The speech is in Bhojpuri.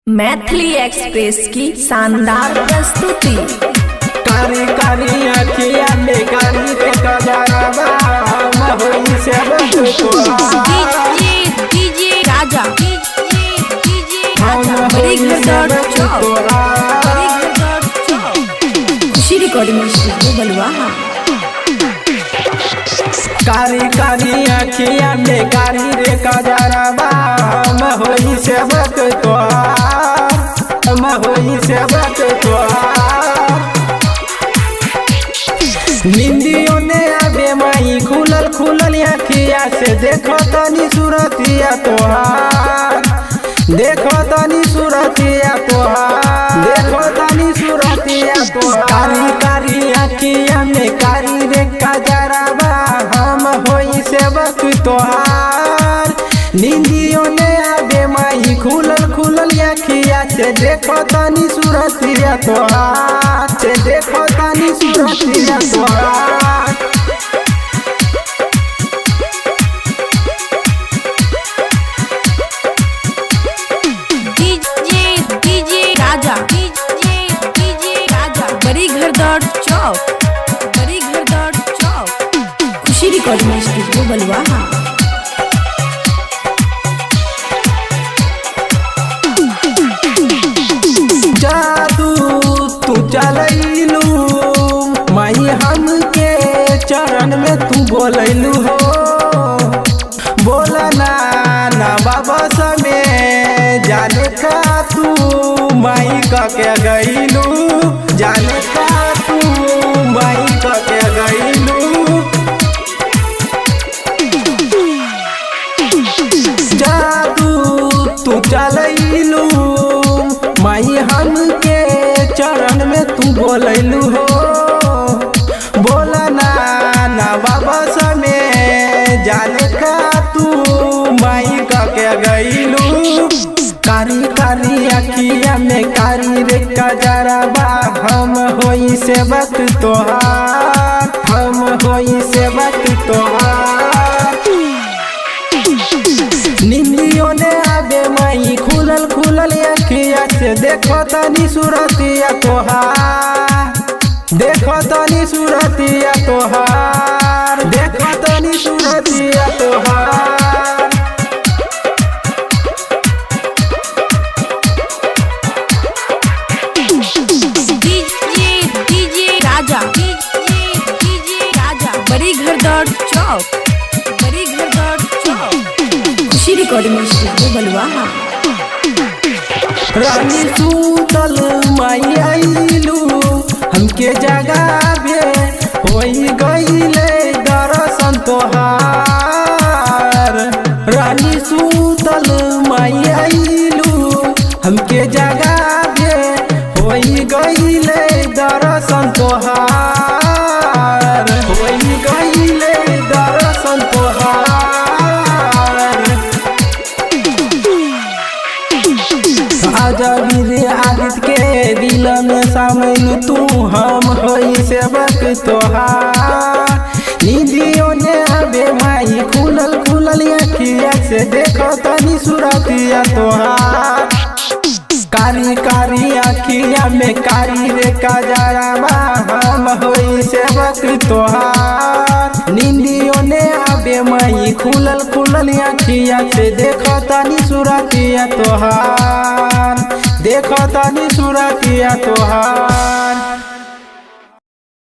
मैथिली एक्सप्रेस की शानदार प्रस्तुति। कारी कारी अखिया में कारी रे कजरवा महोई से डीजे राजा खुशी रिकॉर्डिंग स्टूडियो बलुआ। कारी कारी अखिया में कारी रे कजरवा महोई से महोई से निंदियों ने आगे माई खुलल खुलल अखिया से देखो तनी सूरतिया तोहार, देखो तनी सूरतिया तोहार, देखो तनी सूरतिया तोहार। कारी कारी अखिया में कारी रे कजरवा हम होई सेवक तोहार। निंदियों ने आगे माई खुलल खुलल अखिया से देखो तनी सूरतिया तोहार, से देखो तनी सूरतिया तोहार। डीजे राजा बड़ी घर दौड़ चौक, बड़ी घर दौड़ चौक। खुशी रिकॉर्डिंग स्टूडियो बलुआ। जादू तू चलैलू माई हमके चरण में तू बोलैलू हो, बोलना ना बाबा समय जाने का तू माई का के गईलू, जाने का तू माई का के गईलू। जादू तू चलैलू माई हमके चरण में तू बोलैलू हो, बोलना ना बाबा समय जाने का तू माई का के गईलू। कारी कारी अखिया में कारी रे कजरवा हम होई सेवक तोहार, हम होई सेवक तोहार। निंदियों ने आगे माई खुलल खुलल अखिया से देखो तनी सूरतिया तोहार, देखो तनी सूरतिया तोहार, देखो तनी सूरतिया तोहार। डीजे राजा बड़ी घर दौड़ चौक, बड़ी घर दौड़ चौक। खुशी रिकॉर्डिंग स्टूडियो बलुआ। रानी सूतल माई आइलू हमके जगावे होई गईले दर्शन तोहार। रानी सूतल माई आइलू हमके जगावे होई गईले दर्शन तोहार, होई गईले दर्शन तोहार। आजवीर आदित्य के दिल में सामैलू तू हम होई सेवक तोहार। निधियों ने आबे माई खुलल खुलल अखिया से देखो तनी सूरतिया तोहार। कारी कारी अखिया में कारी रे कजरवा हम होई सेवक तोहार। निंदियों ने आबे माई खुलल खुलल अखिया से देखो तनी सूरतिया तोहार, देखो तनी सूरतिया तोहार।